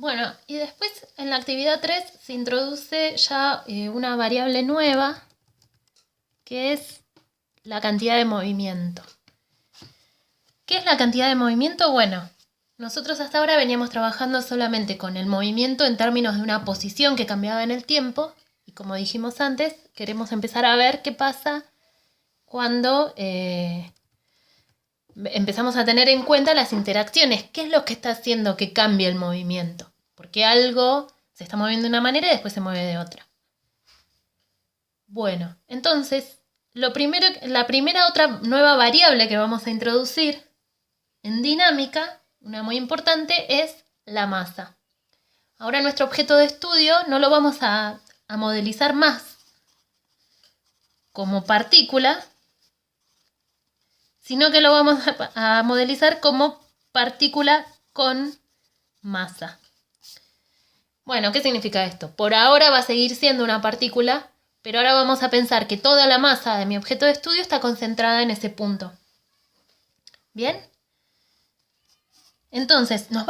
Bueno, y después en la actividad 3 se introduce ya una variable nueva, que es la cantidad de movimiento. ¿Qué es la cantidad de movimiento? Bueno, nosotros hasta ahora veníamos trabajando solamente con el movimiento en términos de una posición que cambiaba en el tiempo, y como dijimos antes, queremos empezar a ver qué pasa cuando empezamos a tener en cuenta las interacciones. ¿Qué es lo que está haciendo que cambie el movimiento? Porque algo se está moviendo de una manera y después se mueve de otra. Bueno, entonces, la primera otra nueva variable que vamos a introducir en dinámica, una muy importante, es la masa. Ahora nuestro objeto de estudio no lo vamos a modelizar más como partícula, sino que lo vamos a modelizar como partícula con masa. Bueno, ¿qué significa esto? Por ahora va a seguir siendo una partícula, pero ahora vamos a pensar que toda la masa de mi objeto de estudio está concentrada en ese punto. ¿Bien? Entonces, nos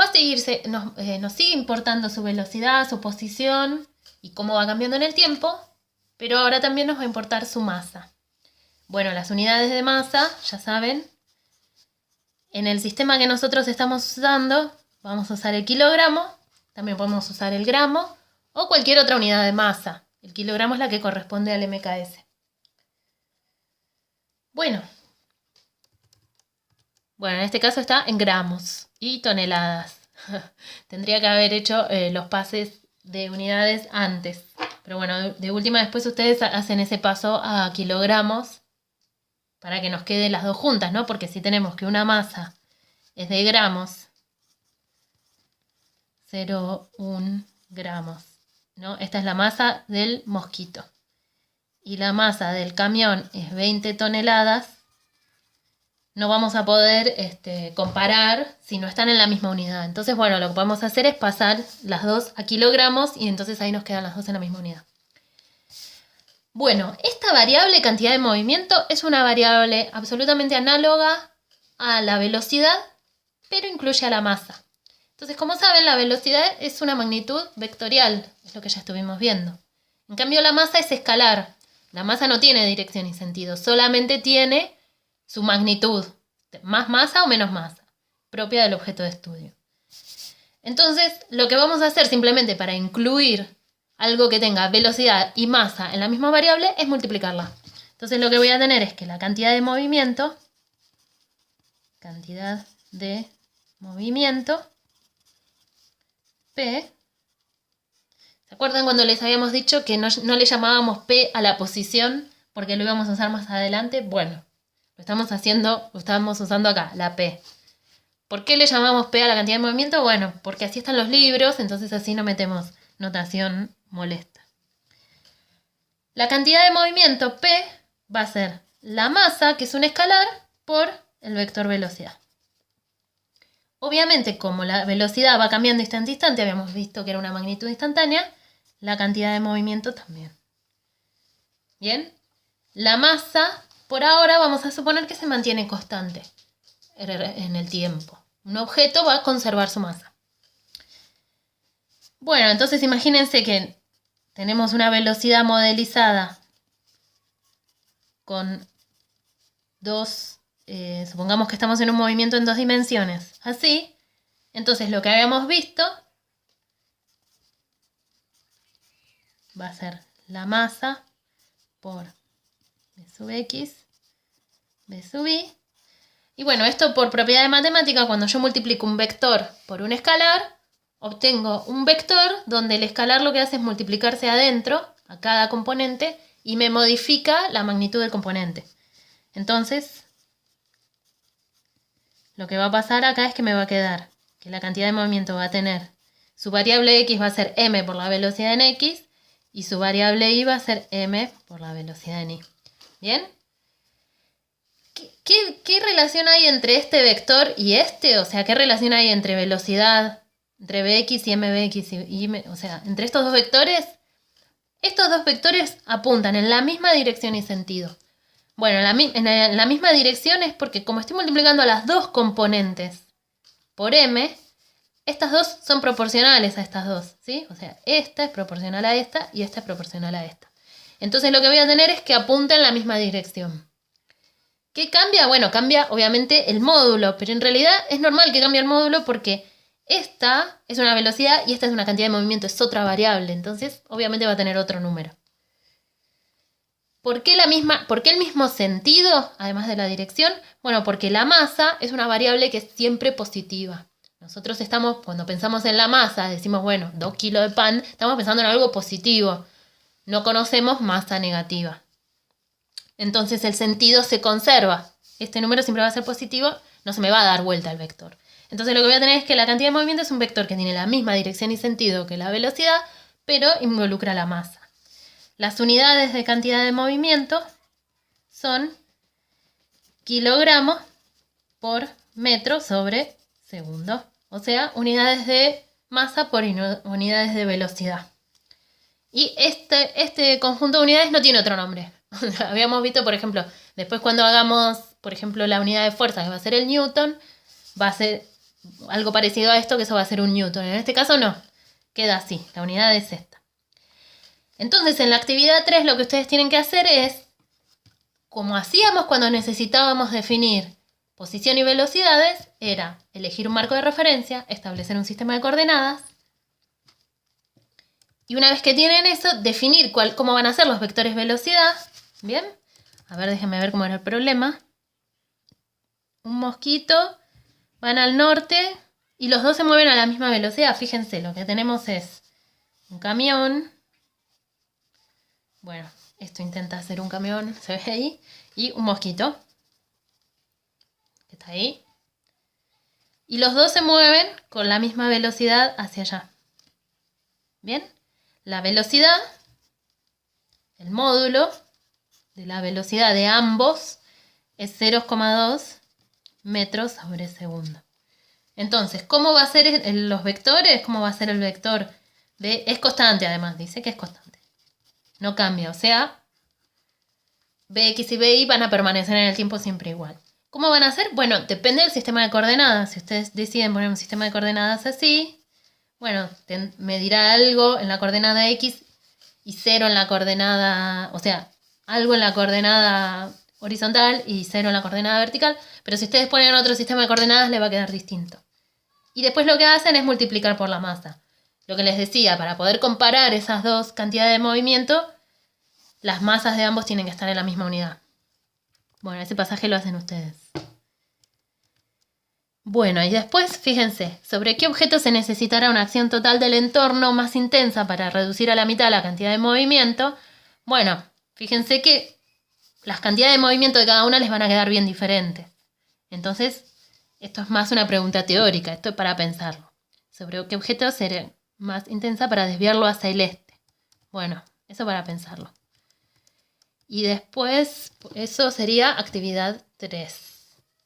sigue importando su velocidad, su posición y cómo va cambiando en el tiempo, pero ahora también nos va a importar su masa. Bueno, las unidades de masa, ya saben, en el sistema que nosotros estamos usando, vamos a usar el kilogramo, también podemos usar el gramo o cualquier otra unidad de masa. El kilogramo es la que corresponde al MKS. Bueno, en este caso está en gramos y toneladas. Tendría que haber hecho los pases de unidades antes. Pero bueno, de última después ustedes hacen ese paso a kilogramos para que nos queden las dos juntas, ¿no? Porque si tenemos que una masa es de gramos, 0,1 gramos, ¿no? Esta es la masa del mosquito. Y la masa del camión es 20 toneladas. No vamos a poder comparar si no están en la misma unidad. Entonces, bueno, lo que podemos hacer es pasar las dos a kilogramos y entonces ahí nos quedan las dos en la misma unidad. Bueno, esta variable cantidad de movimiento es una variable absolutamente análoga a la velocidad, pero incluye a la masa. Entonces, como saben, la velocidad es una magnitud vectorial, es lo que ya estuvimos viendo. En cambio, la masa es escalar. La masa no tiene dirección y sentido, solamente tiene su magnitud, más masa o menos masa, propia del objeto de estudio. Entonces, lo que vamos a hacer simplemente para incluir algo que tenga velocidad y masa en la misma variable es multiplicarla. Entonces, lo que voy a tener es que la cantidad de movimiento, P, ¿se acuerdan cuando les habíamos dicho que no le llamábamos P a la posición porque lo íbamos a usar más adelante? Bueno, lo estamos usando acá, la P. ¿Por qué le llamamos P a la cantidad de movimiento? Bueno, porque así están los libros, entonces así no metemos notación molesta. La cantidad de movimiento P va a ser la masa, que es un escalar, por el vector velocidad. Obviamente, como la velocidad va cambiando instante a instante, habíamos visto que era una magnitud instantánea, la cantidad de movimiento también. Bien, la masa, por ahora vamos a suponer que se mantiene constante en el tiempo. Un objeto va a conservar su masa. Bueno, entonces imagínense que tenemos una velocidad modelizada con supongamos que estamos en un movimiento en 2 dimensiones. Así, entonces lo que habíamos visto va a ser la masa por B sub X, B sub Y. Y bueno, esto por propiedad de matemática, cuando yo multiplico un vector por un escalar, obtengo un vector donde el escalar lo que hace es multiplicarse adentro, a cada componente, y me modifica la magnitud del componente. Entonces, lo que va a pasar acá es que me va a quedar que la cantidad de movimiento va a tener, su variable x va a ser m por la velocidad en x, y su variable y va a ser m por la velocidad en y. ¿Bien? ¿Qué relación hay entre este vector y este? O sea, ¿qué relación hay entre velocidad, entre bx y mbx o sea, entre estos dos vectores? Estos dos vectores apuntan en la misma dirección y sentido. Bueno, en la misma dirección es porque como estoy multiplicando a las dos componentes por m, Estas dos son proporcionales a estas dos, ¿sí? O sea, esta es proporcional a esta y esta es proporcional a esta. Entonces lo que voy a tener es que apunta en la misma dirección. ¿Qué cambia? Bueno, cambia obviamente el módulo, pero en realidad es normal que cambie el módulo porque esta es una velocidad y esta es una cantidad de movimiento, es otra variable, entonces obviamente va a tener otro número. ¿Por qué el mismo sentido, además de la dirección? Bueno, porque la masa es una variable que es siempre positiva. Nosotros cuando pensamos en la masa, decimos, bueno, 2 kilos de pan, estamos pensando en algo positivo. No conocemos masa negativa. Entonces el sentido se conserva. Este número siempre va a ser positivo, no se me va a dar vuelta el vector. Entonces lo que voy a tener es que la cantidad de movimiento es un vector que tiene la misma dirección y sentido que la velocidad, pero involucra la masa. Las unidades de cantidad de movimiento son kilogramos por metro sobre segundo. O sea, unidades de masa por unidades de velocidad. Y este conjunto de unidades no tiene otro nombre. Habíamos visto, por ejemplo, después cuando hagamos, por ejemplo, la unidad de fuerza, que va a ser el newton, va a ser algo parecido a esto, que eso va a ser un newton. En este caso no, queda así, la unidad es esta. Entonces, en la actividad 3 lo que ustedes tienen que hacer es, como hacíamos cuando necesitábamos definir posición y velocidades, era elegir un marco de referencia, establecer un sistema de coordenadas, y una vez que tienen eso, definir cómo van a ser los vectores velocidad. ¿Bien? A ver, déjenme ver cómo era el problema. Un mosquito, van al norte y los dos se mueven a la misma velocidad. Fíjense, lo que tenemos es un camión. Bueno, esto intenta hacer un camión, se ve ahí. Y un mosquito, que está ahí. Y los dos se mueven con la misma velocidad hacia allá. ¿Bien? La velocidad, el módulo de la velocidad de ambos es 0,2 metros sobre segundo. Entonces, ¿cómo va a ser los vectores? ¿Cómo va a ser el vector de...? Es constante además, dice que es constante. No cambia, o sea, Bx y By van a permanecer en el tiempo siempre igual. ¿Cómo van a ser? Bueno, depende del sistema de coordenadas. Si ustedes deciden poner un sistema de coordenadas así, bueno, medirá algo en la coordenada X y 0 en la coordenada, o sea, algo en la coordenada horizontal y 0 en la coordenada vertical, pero si ustedes ponen otro sistema de coordenadas le va a quedar distinto. Y después lo que hacen es multiplicar por la masa. Lo que les decía, para poder comparar esas dos cantidades de movimiento, las masas de ambos tienen que estar en la misma unidad. Bueno, ese pasaje lo hacen ustedes. Bueno, y después, fíjense, ¿sobre qué objeto se necesitará una acción total del entorno más intensa para reducir a la mitad la cantidad de movimiento? Bueno, fíjense que las cantidades de movimiento de cada una les van a quedar bien diferentes. Entonces, esto es más una pregunta teórica, esto es para pensarlo. ¿Sobre qué objeto será más intensa para desviarlo hacia el este? Bueno, eso para pensarlo. Y después, eso sería actividad 3.